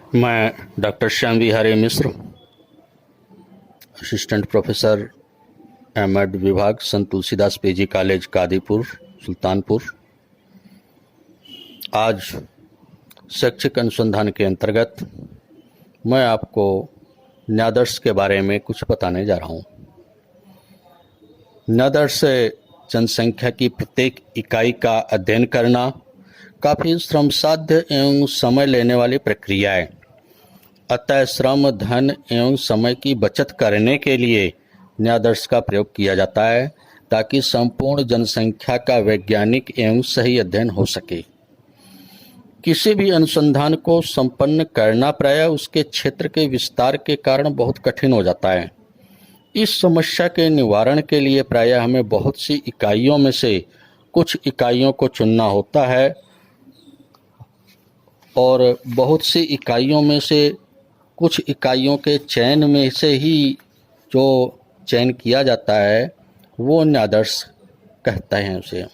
मैं डॉक्टर श्याम विहारी मिश्र, assistant professor M.Ed विभाग, संत Tulsidas PG college Kadipur Sultanpur. आज शैक्षिक अनुसंधान के अंतर्गत मैं आपको न्यादर्श के बारे में कुछ बताने जा रहा हूँ। न्यादर्श जनसंख्या की प्रत्येक इकाई का अध्ययन करना काफ़ी श्रमसाध्य एवं समय लेने वाली प्रक्रिया है। अतः श्रम, धन एवं समय की बचत करने के लिए न्यादर्श का प्रयोग किया जाता है ताकि संपूर्ण जनसंख्या का वैज्ञानिक एवं सही अध्ययन हो सके। किसी भी अनुसंधान को संपन्न करना प्रायः उसके क्षेत्र के विस्तार के कारण बहुत कठिन हो जाता है। इस समस्या के निवारण के लिए प्रायः हमें बहुत सी इकाइयों में से कुछ इकाइयों को चुनना होता है और बहुत सी इकाइयों में से कुछ इकाइयों के चयन में से ही जो चयन किया जाता है वो न्यादर्श कहते हैं उसे।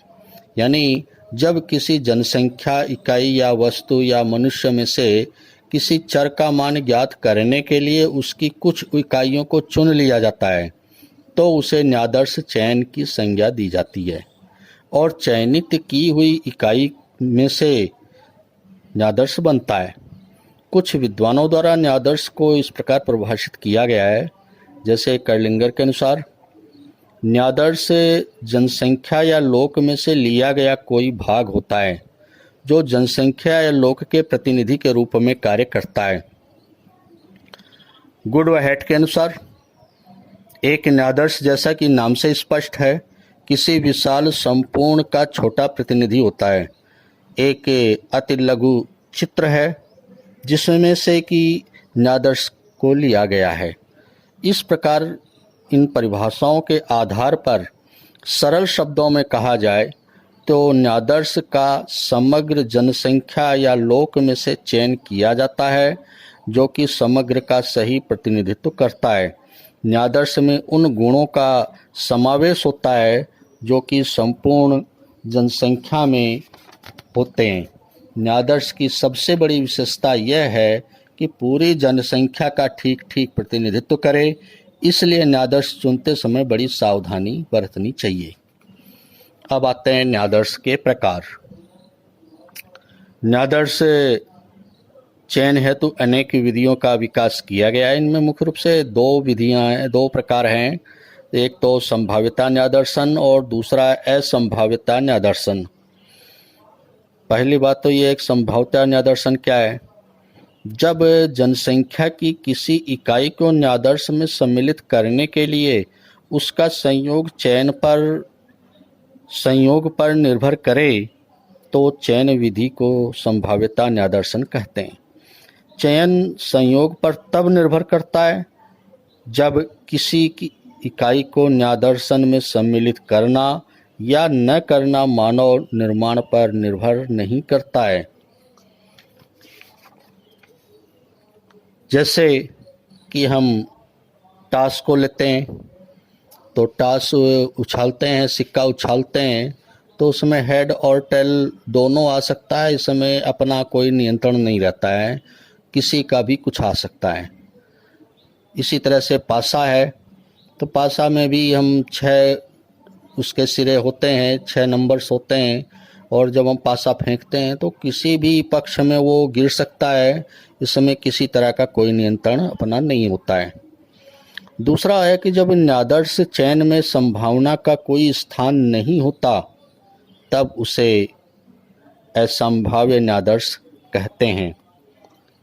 यानी जब किसी जनसंख्या इकाई या वस्तु या मनुष्य में से किसी चर का मान ज्ञात करने के लिए उसकी कुछ इकाइयों को चुन लिया जाता है तो उसे न्यादर्श चयन की संज्ञा दी जाती है और चयनित की हुई इकाई में से न्यादर्श बनता है। कुछ विद्वानों द्वारा न्यादर्श को इस प्रकार परिभाषित किया गया है, जैसे कर्लिंगर के अनुसार न्यादर्श जनसंख्या या लोक में से लिया गया कोई भाग होता है जो जनसंख्या या लोक के प्रतिनिधि के रूप में कार्य करता है। गुड व हैट के अनुसार एक न्यादर्श, जैसा कि नाम से स्पष्ट है, किसी विशाल संपूर्ण का छोटा प्रतिनिधि होता है। एक अति लघु चित्र है जिसमें से कि न्यादर्श को लिया गया है। इस प्रकार इन परिभाषाओं के आधार पर सरल शब्दों में कहा जाए तो न्यादर्श का समग्र जनसंख्या या लोक में से चयन किया जाता है जो कि समग्र का सही प्रतिनिधित्व करता है। न्यादर्श में उन गुणों का समावेश होता है जो कि संपूर्ण जनसंख्या में होते हैं। न्यादर्श की सबसे बड़ी विशेषता यह है कि पूरी जनसंख्या का ठीक ठीक प्रतिनिधित्व करे, इसलिए न्यादर्श चुनते समय बड़ी सावधानी बरतनी चाहिए। अब आते हैं न्यादर्श के प्रकार। न्यादर्श चयन हेतु अनेक विधियों का विकास किया गया है। इनमें मुख्य रूप से दो प्रकार हैं। एक तो संभाव्यता न्यादर्शन और दूसरा असंभाव्यता न्यादर्शन। पहली बात तो ये एक संभाव्यता न्यादर्शन क्या है? जब जनसंख्या की किसी इकाई को न्यादर्श में सम्मिलित करने के लिए उसका संयोग पर निर्भर करे तो चयन विधि को संभाव्यता न्यादर्शन कहते हैं। चयन संयोग पर तब निर्भर करता है जब किसी की इकाई को न्यादर्शन में सम्मिलित करना या न करना मानव निर्माण पर निर्भर नहीं करता है। जैसे कि हम टास को लेते हैं तो टास उछालते हैं, सिक्का उछालते हैं तो उसमें हेड और टेल दोनों आ सकता है। इसमें अपना कोई नियंत्रण नहीं रहता है, किसी का भी कुछ आ सकता है। इसी तरह से पासा है तो पासा में भी हम 6 उसके सिरे होते हैं, 6 नंबर्स होते हैं और जब हम पासा फेंकते हैं तो किसी भी पक्ष में वो गिर सकता है। इसमें किसी तरह का कोई नियंत्रण अपना नहीं होता है। दूसरा है कि जब न्यादर्श चयन में संभावना का कोई स्थान नहीं होता तब उसे असंभाव्य न्यादर्श कहते हैं।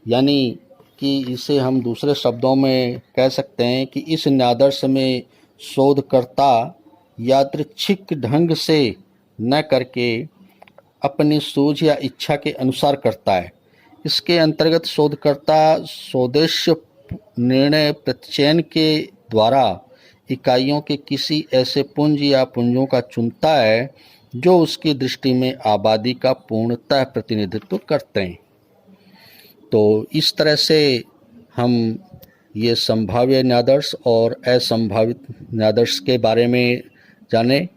यानी कि इसे हम दूसरे शब्दों में कह सकते हैं कि इस न्यादर्श में शोधकर्ता यादृच्छिक ढंग से न करके अपनी सूझ या इच्छा के अनुसार करता है। इसके अंतर्गत शोधकर्ता स्वोद्देश्य निर्णय प्रत्ययन के द्वारा इकाइयों के किसी ऐसे पुंज या पुंजों का चुनता है जो उसकी दृष्टि में आबादी का पूर्णतः प्रतिनिधित्व करते हैं। तो इस तरह से हम ये संभाव्य न्यादर्श और असंभावित न्यादर्श के बारे में जाने।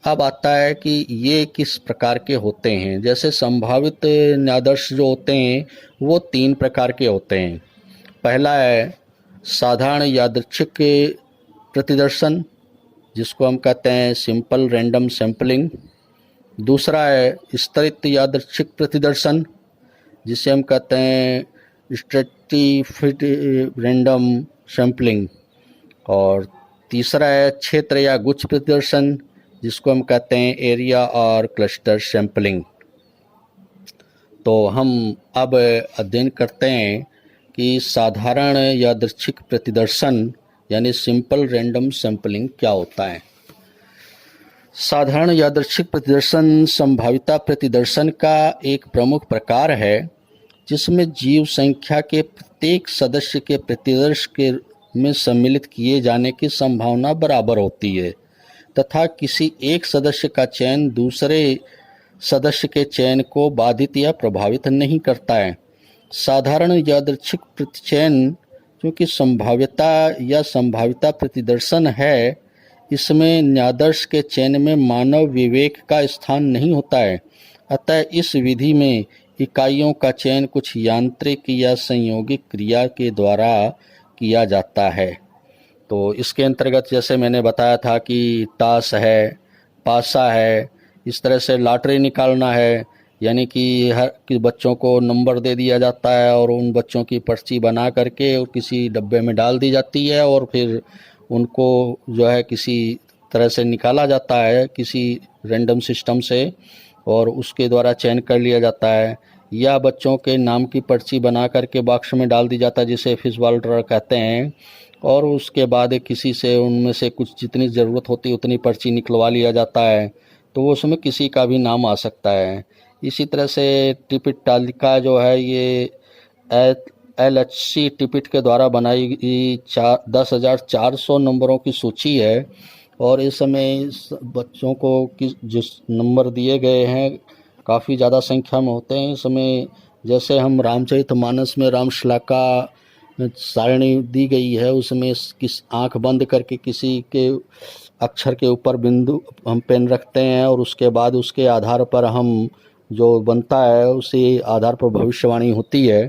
अब आता है कि ये किस प्रकार के होते हैं। जैसे संभावित न्यादर्श जो होते हैं वो 3 प्रकार के होते हैं। पहला है साधारण यादृच्छिक प्रतिदर्शन, जिसको हम कहते हैं सिंपल रैंडम सैंपलिंग। दूसरा है स्तरित यादृच्छिक प्रतिदर्शन, जिसे हम कहते हैं स्ट्रैटिफाइड रैंडम सैंपलिंग। और तीसरा है क्षेत्र या गुच्छ प्रतिदर्शन, जिसको हम कहते हैं एरिया और क्लस्टर सैंपलिंग। तो हम अब अध्ययन करते हैं कि साधारण यादृच्छिक प्रतिदर्शन यानी सिंपल रैंडम सैंपलिंग क्या होता है। साधारण यादृच्छिक प्रतिदर्शन संभाव्यता प्रतिदर्शन का एक प्रमुख प्रकार है, जिसमें जीव संख्या के प्रत्येक सदस्य के प्रतिदर्श के में सम्मिलित किए जाने की संभावना बराबर होती है तथा किसी एक सदस्य का चयन दूसरे सदस्य के चयन को बाधित या प्रभावित नहीं करता है। साधारण यादृच्छिक प्रतिचयन क्योंकि संभाव्यता या संभाव्यता प्रतिदर्शन है, इसमें न्यादर्श के चयन में मानव विवेक का स्थान नहीं होता है। अतः इस विधि में इकाइयों का चयन कुछ यांत्रिक या संयोगिक क्रिया के द्वारा किया जाता है। तो इसके अंतर्गत जैसे मैंने बताया था कि टास है, पासा है, इस तरह से लॉटरी निकालना है, यानी कि हर कि बच्चों को नंबर दे दिया जाता है और उन बच्चों की पर्ची बना करके और किसी डब्बे में डाल दी जाती है और फिर उनको जो है किसी तरह से निकाला जाता है किसी रैंडम सिस्टम से और उसके द्वारा चयन कर लिया जाता है। या बच्चों के नाम की पर्ची बना करके बॉक्स में डाल दी जाता है, जिसे फिशबॉल ड्रॉ कहते हैं, और उसके बाद किसी से उनमें से कुछ जितनी ज़रूरत होती है उतनी पर्ची निकलवा लिया जाता है, तो उसमें किसी का भी नाम आ सकता है। इसी तरह से टिकट तालिका जो है ये LHC टिकट के द्वारा बनाई गई 10,400 नंबरों की सूची है और इस समय बच्चों को जिस नंबर दिए गए हैं काफ़ी ज़्यादा संख्या में होते हैं। इस समय जैसे हम रामचरितमानस में रामश्लाका सारणी दी गई है, उसमें किस आँख बंद करके किसी के अक्षर के ऊपर बिंदु हम पेन रखते हैं और उसके बाद उसके आधार पर हम जो बनता है उसी आधार पर भविष्यवाणी होती है।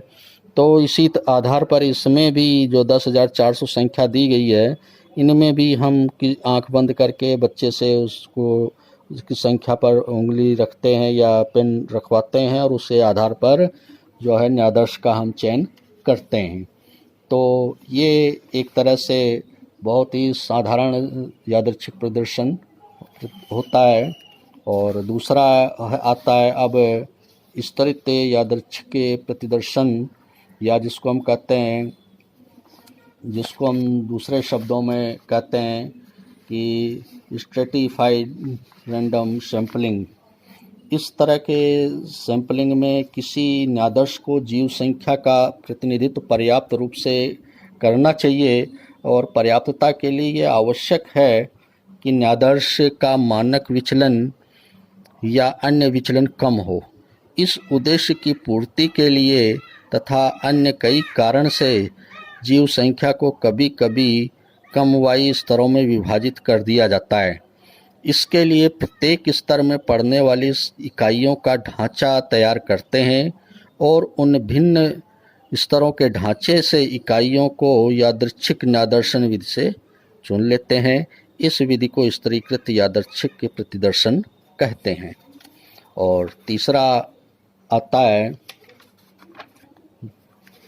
तो इसी आधार पर इसमें भी जो 10,400 संख्या दी गई है, इनमें भी हम की आँख बंद करके बच्चे से उसको उसकी संख्या पर उंगली रखते हैं या पेन रखवाते हैं और उसके आधार पर जो है न्यादर्श का हम चयन करते हैं। तो ये एक तरह से बहुत ही साधारण यादृच्छिक प्रदर्शन होता है। और दूसरा आता है अब स्तरित यादृच्छिक प्रतिदर्शन, या जिसको हम कहते हैं, जिसको हम दूसरे शब्दों में कहते हैं कि स्ट्रेटिफाइड रैंडम सैंपलिंग। इस तरह के सैंपलिंग में किसी न्यादर्श को जीव संख्या का प्रतिनिधित्व पर्याप्त रूप से करना चाहिए और पर्याप्तता के लिए ये आवश्यक है कि न्यादर्श का मानक विचलन या अन्य विचलन कम हो। इस उद्देश्य की पूर्ति के लिए तथा अन्य कई कारण से जीव संख्या को कभी कभी कम वाई स्तरों में विभाजित कर दिया जाता है। इसके लिए प्रत्येक स्तर में पड़ने वाली इकाइयों का ढांचा तैयार करते हैं और उन भिन्न स्तरों के ढांचे से इकाइयों को यादृच्छिक न्यादर्शन विधि से चुन लेते हैं। इस विधि को स्तरीकृत यादृच्छिक प्रतिदर्शन कहते हैं। और तीसरा आता है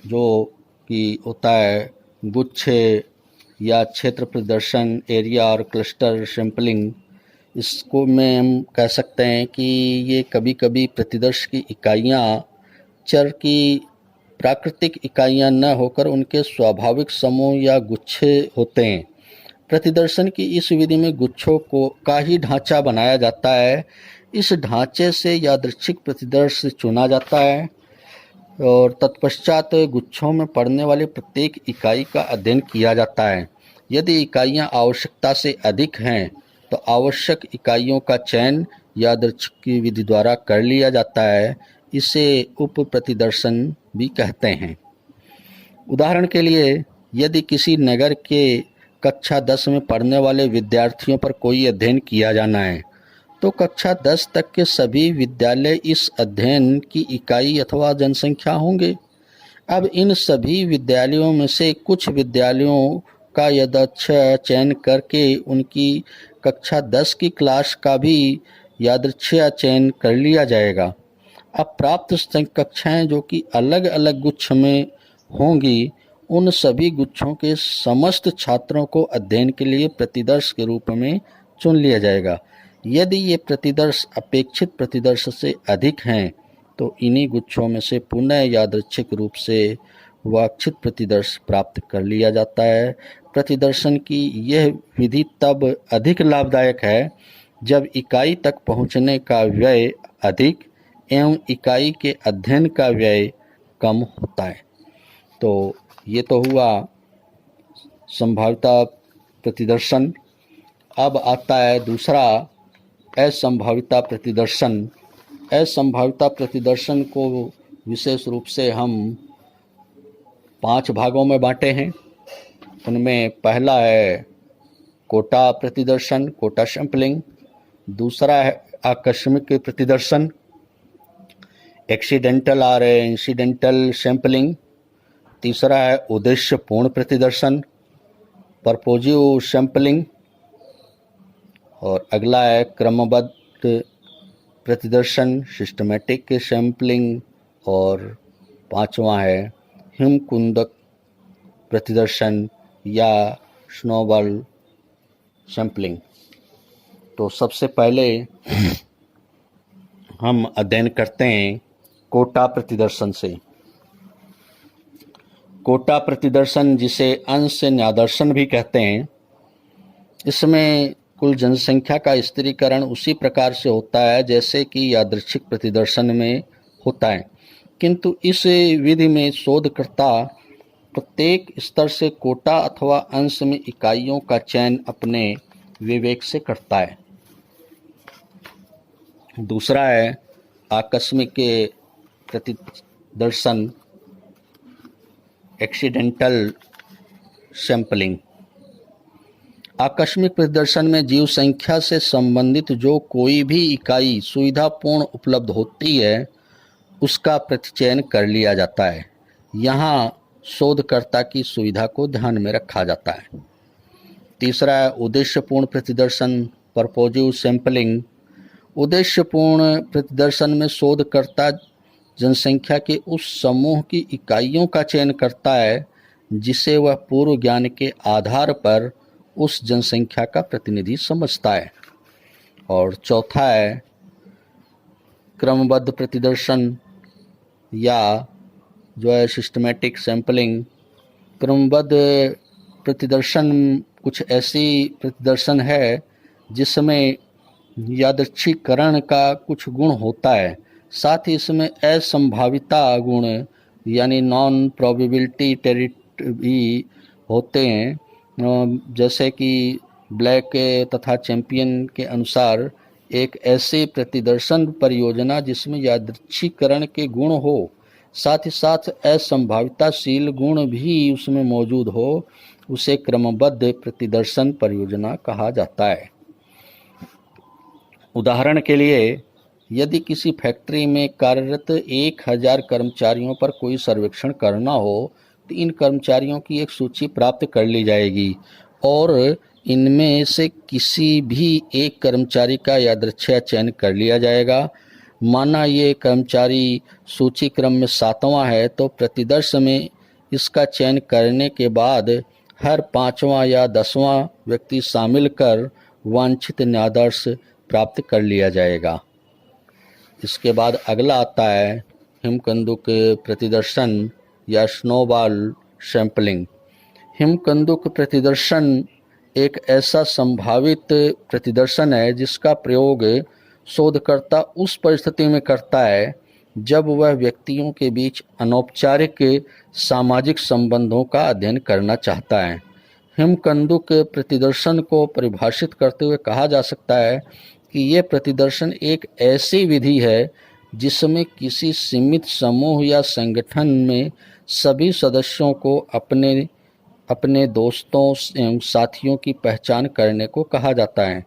जो कि होता है गुच्छे या क्षेत्र प्रदर्शन, एरिया और क्लस्टर सैंपलिंग। इसको में हम कह सकते हैं कि ये कभी कभी प्रतिदर्श की इकाइयाँ चर की प्राकृतिक इकाइयाँ न होकर उनके स्वाभाविक समूह या गुच्छे होते हैं। प्रतिदर्शन की इस विधि में गुच्छों को का ही ढांचा बनाया जाता है। इस ढांचे से यादृच्छिक प्रतिदर्श चुना जाता है और तत्पश्चात गुच्छों में पड़ने वाली प्रत्येक इकाई का अध्ययन किया जाता है। यदि इकाइयाँ आवश्यकता से अधिक हैं तो आवश्यक इकाइयों का चयन यादृच्छिक की विधि द्वारा कर लिया जाता है। इसे उप प्रतिदर्शन भी कहते हैं। उदाहरण के लिए यदि किसी नगर के कक्षा 10 में पढ़ने वाले विद्यार्थियों पर कोई अध्ययन किया जाना है तो कक्षा 10 तक के सभी विद्यालय इस अध्ययन की इकाई अथवा जनसंख्या होंगे। अब इन सभी विद्यालयों में से कुछ विद्यालयों का यादृच्छिक चयन करके उनकी कक्षा 10 की क्लास का भी यादृच्छिक चयन कर लिया जाएगा। अब प्राप्त कक्षाएं जो कि अलग अलग गुच्छ में होंगी, उन सभी गुच्छों के समस्त छात्रों को अध्ययन के लिए प्रतिदर्श के रूप में चुन लिया जाएगा। यदि ये प्रतिदर्श अपेक्षित प्रतिदर्श से अधिक हैं तो इन्हीं गुच्छों में से पुनः यादृच्छिक रूप से वांछित प्रतिदर्श प्राप्त कर लिया जाता है। प्रतिदर्शन की यह विधि तब अधिक लाभदायक है जब इकाई तक पहुंचने का व्यय अधिक एवं इकाई के अध्ययन का व्यय कम होता है। तो ये तो हुआ संभाव्यता प्रतिदर्शन। अब आता है दूसरा असंभाव्यता प्रतिदर्शन। असंभाव्यता प्रतिदर्शन को विशेष रूप से हम 5 भागों में बांटे हैं। उनमें पहला है कोटा प्रतिदर्शन, कोटा सैंपलिंग। दूसरा है आकस्मिक प्रतिदर्शन, एक्सीडेंटल और इंसिडेंटल सैंपलिंग। तीसरा है उद्देश्यपूर्ण प्रतिदर्शन, परपोजिव सैंपलिंग। और अगला है क्रमबद्ध प्रतिदर्शन, सिस्टमैटिक सैंपलिंग। और पांचवा है हिमकुंदक प्रतिदर्शन या स्नोबॉल सैंपलिंग। तो सबसे पहले हम अध्ययन करते हैं कोटा प्रतिदर्शन से। कोटा प्रतिदर्शन, जिसे अंश न्यादर्शन भी कहते हैं, इसमें कुल जनसंख्या का स्थिरीकरण उसी प्रकार से होता है जैसे कि यादृच्छिक प्रतिदर्शन में होता है, किंतु इस विधि में शोधकर्ता प्रत्येक स्तर से कोटा अथवा अंश में इकाइयों का चयन अपने विवेक से करता है। दूसरा है आकस्मिक प्रतिदर्शन, एक्सीडेंटल सैंपलिंग। आकस्मिक प्रतिदर्शन में जीव संख्या से संबंधित जो कोई भी इकाई सुविधापूर्ण उपलब्ध होती है उसका प्रतिचयन कर लिया जाता है। यहाँ शोधकर्ता की सुविधा को ध्यान में रखा जाता है। तीसरा है उद्देश्यपूर्ण प्रतिदर्शन, परपोजिव सैंपलिंग। उद्देश्यपूर्ण प्रतिदर्शन में शोधकर्ता जनसंख्या के उस समूह की इकाइयों का चयन करता है जिसे वह पूर्व ज्ञान के आधार पर उस जनसंख्या का प्रतिनिधि समझता है। और चौथा है क्रमबद्ध प्रतिदर्शन या जो है सिस्टमैटिक सैंपलिंग। क्रमबद्ध प्रतिदर्शन कुछ ऐसी प्रतिदर्शन है जिसमें यादृच्छिकरण का कुछ गुण होता है, साथ ही इसमें असंभाविता गुण यानी नॉन प्रोबेबिलिटी टेरिट भी होते हैं। जैसे कि ब्लैक तथा चैंपियन के अनुसार एक ऐसी प्रतिदर्शन परियोजना जिसमें यादृच्छिकरण के गुण हो, साथ ही साथ असंभाविताशील गुण भी उसमें मौजूद हो, उसे क्रमबद्ध प्रतिदर्शन परियोजना कहा जाता है। उदाहरण के लिए, यदि किसी फैक्ट्री में कार्यरत 1000 कर्मचारियों पर कोई सर्वेक्षण करना हो तो इन कर्मचारियों की एक सूची प्राप्त कर ली जाएगी और इनमें से किसी भी एक कर्मचारी का यादृच्छिक चयन कर लिया जाएगा। माना ये कर्मचारी सूची क्रम में 7वां है तो प्रतिदर्श में इसका चयन करने के बाद हर 5वां या 10वां व्यक्ति शामिल कर वांछित न्यायादर्श प्राप्त कर लिया जाएगा। इसके बाद अगला आता है हिमकंदुक प्रतिदर्शन या स्नोबॉल सैंपलिंग। हिमकंदुक प्रतिदर्शन एक ऐसा संभावित प्रतिदर्शन है जिसका प्रयोग शोधकर्ता उस परिस्थिति में करता है जब वह व्यक्तियों के बीच अनौपचारिक सामाजिक संबंधों का अध्ययन करना चाहता है। हिमकंदुक प्रतिदर्शन को परिभाषित करते हुए कहा जा सकता है कि यह प्रतिदर्शन एक ऐसी विधि है जिसमें किसी सीमित समूह या संगठन में सभी सदस्यों को अपने दोस्तों एवं साथियों की पहचान करने को कहा जाता है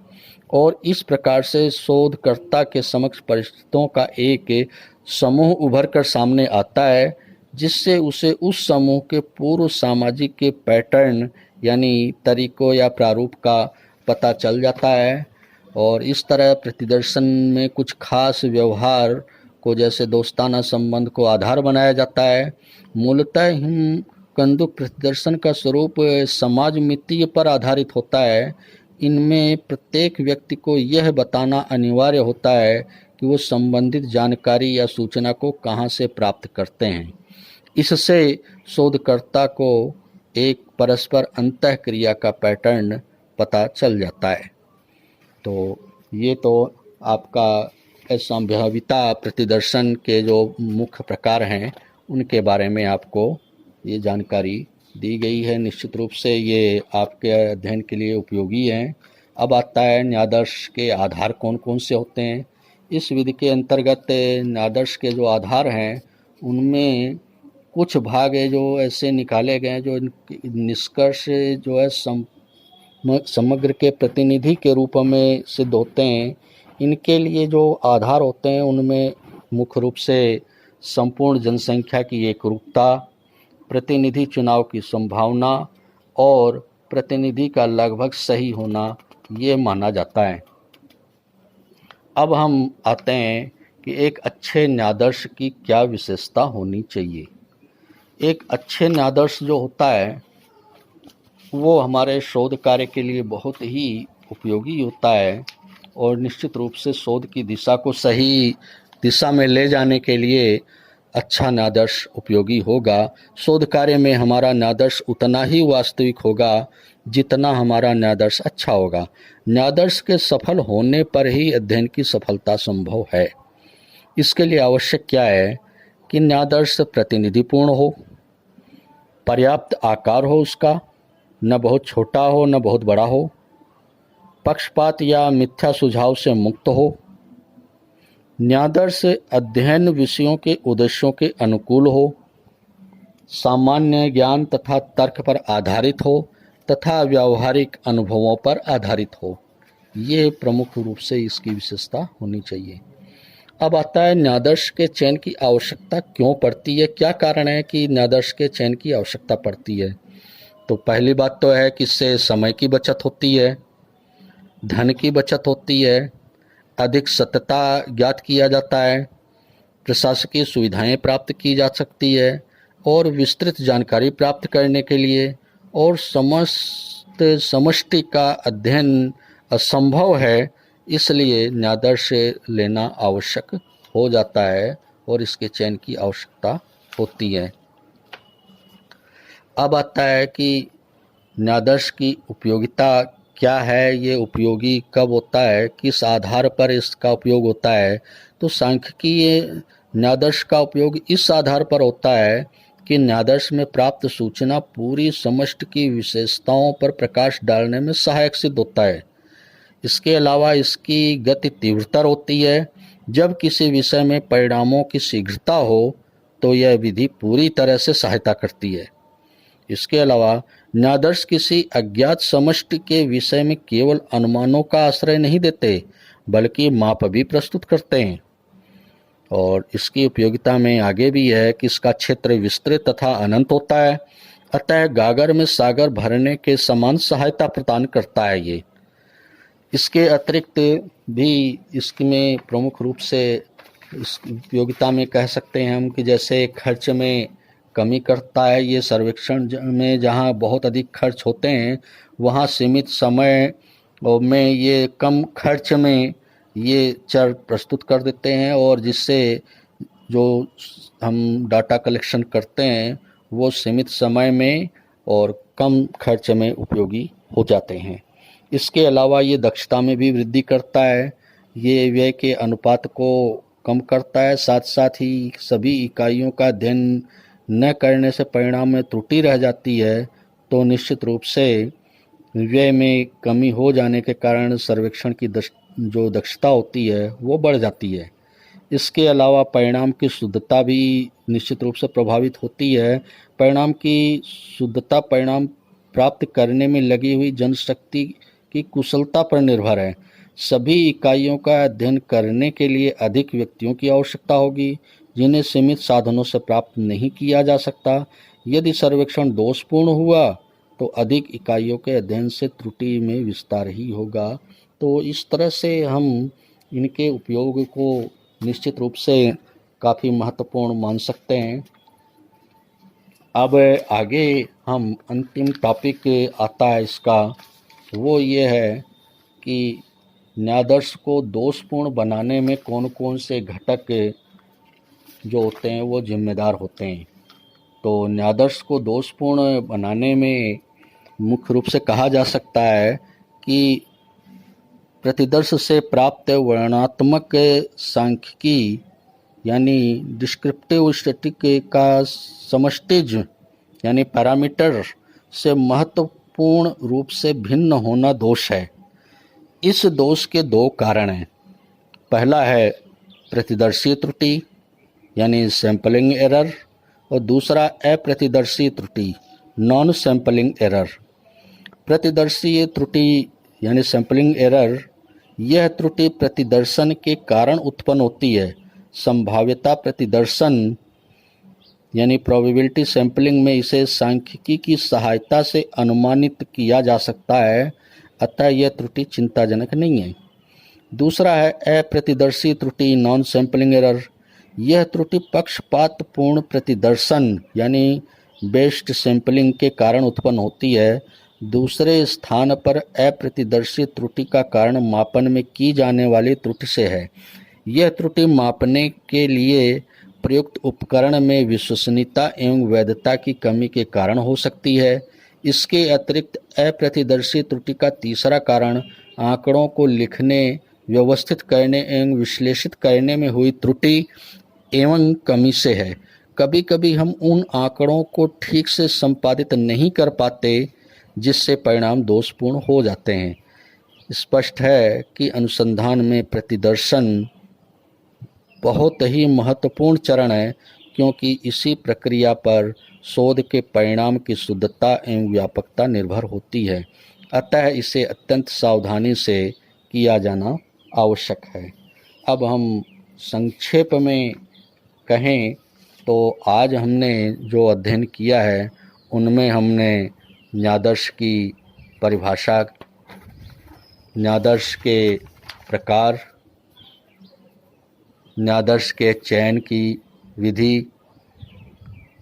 और इस प्रकार से शोधकर्ता के समक्ष परिस्थितियों का एक समूह उभर कर सामने आता है, जिससे उसे उस समूह के पूर्व सामाजिक के पैटर्न यानी तरीकों या प्रारूप का पता चल जाता है। और इस तरह प्रतिदर्शन में कुछ खास व्यवहार को जैसे दोस्ताना संबंध को आधार बनाया जाता है। मूलतः हिमकंदुक प्रतिदर्शन का स्वरूप समाज मितीय पर आधारित होता है। इनमें प्रत्येक व्यक्ति को यह बताना अनिवार्य होता है कि वो संबंधित जानकारी या सूचना को कहाँ से प्राप्त करते हैं। इससे शोधकर्ता को एक परस्पर अंतःक्रिया का पैटर्न पता चल जाता है। तो ये तो आपका संभाविता प्रतिदर्शन के जो मुख्य प्रकार हैं उनके बारे में आपको ये जानकारी दी गई है। निश्चित रूप से ये आपके अध्ययन के लिए उपयोगी हैं। अब आता है न्यायादर्श के आधार कौन कौन से होते हैं। इस विधि के अंतर्गत न्यायादर्ष के जो आधार हैं उनमें कुछ भाग है जो ऐसे निकाले गए हैं जो निष्कर्ष जो है समग्र के प्रतिनिधि के रूप में सिद्ध होते हैं। इनके लिए जो आधार होते हैं उनमें मुख्य रूप से संपूर्ण जनसंख्या की एकरूपता, प्रतिनिधि चुनाव की संभावना और प्रतिनिधि का लगभग सही होना ये माना जाता है। अब हम आते हैं कि एक अच्छे न्यायाधीश की क्या विशेषता होनी चाहिए। एक अच्छे न्यायाधीश जो होता है वो हमारे शोध कार्य के लिए बहुत ही उपयोगी होता है और निश्चित रूप से शोध की दिशा को सही दिशा में ले जाने के लिए अच्छा न्यायाधीश उपयोगी होगा। शोध कार्य में हमारा न्यायाधीश उतना ही वास्तविक होगा जितना हमारा न्यायाधीश अच्छा होगा। न्यायाधीश के सफल होने पर ही अध्ययन की सफलता संभव है। इसके लिए आवश्यक क्या है कि न्यायाधीश प्रतिनिधिपूर्ण हो, पर्याप्त आकार हो उसका, न बहुत छोटा हो न बहुत बड़ा हो, पक्षपात या मिथ्या सुझाव से मुक्त हो, न्यायाधीश अध्ययन विषयों के उद्देश्यों के अनुकूल हो, सामान्य ज्ञान तथा तर्क पर आधारित हो तथा व्यावहारिक अनुभवों पर आधारित हो। ये प्रमुख रूप से इसकी विशेषता होनी चाहिए। अब आता है न्यायाधीश के चयन की आवश्यकता क्यों पड़ती है, क्या कारण है कि न्यायाधीश के चयन की आवश्यकता पड़ती है। तो पहली बात तो है कि इससे समय की बचत होती है, धन की बचत होती है, अधिक सत्यता ज्ञात किया जाता है, प्रशासकीय सुविधाएं प्राप्त की जा सकती है और विस्तृत जानकारी प्राप्त करने के लिए और समस्त समष्टि का अध्ययन असंभव है, इसलिए न्यायाधीश लेना आवश्यक हो जाता है और इसके चयन की आवश्यकता होती है। अब आता है कि न्यायाधीश की उपयोगिता क्या है, ये उपयोगी कब होता है, किस आधार पर इसका उपयोग होता है। तो सांख्यिकीय न्यायाधीश का उपयोग इस आधार पर होता है कि न्यायाधीश में प्राप्त सूचना पूरी समष्टि की विशेषताओं पर प्रकाश डालने में सहायक सिद्ध होता है। इसके अलावा इसकी गति तीव्रतर होती है। जब किसी विषय में परिणामों की शीघ्रता हो तो यह विधि पूरी तरह से सहायता करती है। इसके अलावा न्यायाधीश किसी अज्ञात समष्टि के विषय में केवल अनुमानों का आश्रय नहीं देते बल्कि माप भी प्रस्तुत करते हैं। और इसकी उपयोगिता में आगे भी है कि इसका क्षेत्र विस्तृत तथा अनंत होता है, अतः गागर में सागर भरने के समान सहायता प्रदान करता है। ये इसके अतिरिक्त भी इसमें प्रमुख रूप से इस उपयोगिता में कह सकते हैं हम कि जैसे खर्च में कमी करता है। ये सर्वेक्षण में जहाँ बहुत अधिक खर्च होते हैं वहाँ सीमित समय में ये कम खर्च में ये चर प्रस्तुत कर देते हैं और जिससे जो हम डाटा कलेक्शन करते हैं वो सीमित समय में और कम खर्च में उपयोगी हो जाते हैं। इसके अलावा ये दक्षता में भी वृद्धि करता है, ये व्यय के अनुपात को कम करता है, साथ साथ ही सभी इकाइयों का अध्ययन न करने से परिणाम में त्रुटि रह जाती है तो निश्चित रूप से व्यय में कमी हो जाने के कारण सर्वेक्षण की जो दक्षता होती है वो बढ़ जाती है। इसके अलावा परिणाम की शुद्धता भी निश्चित रूप से प्रभावित होती है। परिणाम की शुद्धता परिणाम प्राप्त करने में लगी हुई जनशक्ति की कुशलता पर निर्भर है। सभी इकाइयों का अध्ययन करने के लिए अधिक व्यक्तियों की आवश्यकता होगी, जिन्हें सीमित साधनों से प्राप्त नहीं किया जा सकता। यदि सर्वेक्षण दोषपूर्ण हुआ तो अधिक इकाइयों के अध्ययन से त्रुटि में विस्तार ही होगा। तो इस तरह से हम इनके उपयोग को निश्चित रूप से काफ़ी महत्वपूर्ण मान सकते हैं। अब आगे हम अंतिम टॉपिक आता है इसका, वो ये है कि न्यायादर्श को दोषपूर्ण बनाने में कौन कौन से घटक जो होते हैं वो जिम्मेदार होते हैं। तो न्यायादर्श को दोषपूर्ण बनाने में मुख्य रूप से कहा जा सकता है कि प्रतिदर्श से प्राप्त वर्णनात्मक सांख्यिकी यानी डिस्क्रिप्टिव स्टैटिस्टिक का समष्टिज यानी पैरामीटर से महत्वपूर्ण रूप से भिन्न होना दोष है। इस दोष के दो कारण हैं। पहला है प्रतिदर्शी त्रुटि यानी सैंपलिंग एरर, और दूसरा अप्रतिदर्शी त्रुटि नॉन सैंपलिंग एरर। प्रतिदर्शी त्रुटि यानी सैंपलिंग एरर, यह त्रुटि प्रतिदर्शन के कारण उत्पन्न होती है। संभाव्यता प्रतिदर्शन यानी प्रोबेबिलिटी सैंपलिंग में इसे सांख्यिकी की सहायता से अनुमानित किया जा सकता है, अतः यह त्रुटि चिंताजनक नहीं है। दूसरा है अप्रतिदर्शी त्रुटि नॉन सैंपलिंग एरर। यह त्रुटि पक्षपातपूर्ण प्रतिदर्शन यानी बेस्ड सैंपलिंग के कारण उत्पन्न होती है। दूसरे स्थान पर अप्रतिदर्शी त्रुटि का कारण मापन में की जाने वाली त्रुटि से है। यह त्रुटि मापने के लिए प्रयुक्त उपकरण में विश्वसनीयता एवं वैधता की कमी के कारण हो सकती है। इसके अतिरिक्त अप्रतिदर्शी त्रुटि का तीसरा कारण आंकड़ों को लिखने, व्यवस्थित करने एवं विश्लेषित करने में हुई त्रुटि एवं कमी से है। कभी कभी हम उन आंकड़ों को ठीक से संपादित नहीं कर पाते, जिससे परिणाम दोषपूर्ण हो जाते हैं। स्पष्ट है कि अनुसंधान में प्रतिदर्शन बहुत ही महत्वपूर्ण चरण है, क्योंकि इसी प्रक्रिया पर शोध के परिणाम की शुद्धता एवं व्यापकता निर्भर होती है। अतः इसे अत्यंत सावधानी से किया जाना आवश्यक है। अब हम संक्षेप में कहें तो आज हमने जो अध्ययन किया है उनमें हमने न्यायादर्श की परिभाषा, न्यायादर्श के प्रकार, न्यायादर्श के चयन की विधि,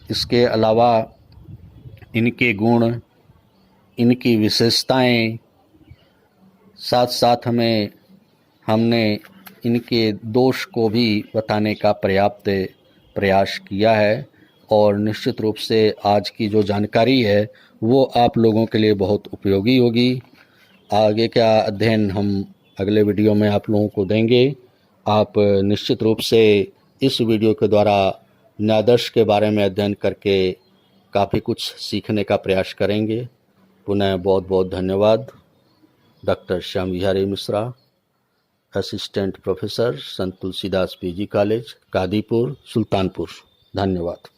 इसके अलावा इनके गुण, इनकी विशेषताएं, साथ साथ हमने इनके दोष को भी बताने का पर्याप्त प्रयास किया है। और निश्चित रूप से आज की जो जानकारी है वो आप लोगों के लिए बहुत उपयोगी होगी। आगे का अध्ययन हम अगले वीडियो में आप लोगों को देंगे। आप निश्चित रूप से इस वीडियो के द्वारा न्यायादर्श के बारे में अध्ययन करके काफ़ी कुछ सीखने का प्रयास करेंगे। पुनः बहुत बहुत धन्यवाद। Doctor Shyam Bihari Mishra, assistant professor, संत तुलसीदास पीजी कॉलेज, कादीपुर, सुल्तानपुर। धन्यवाद।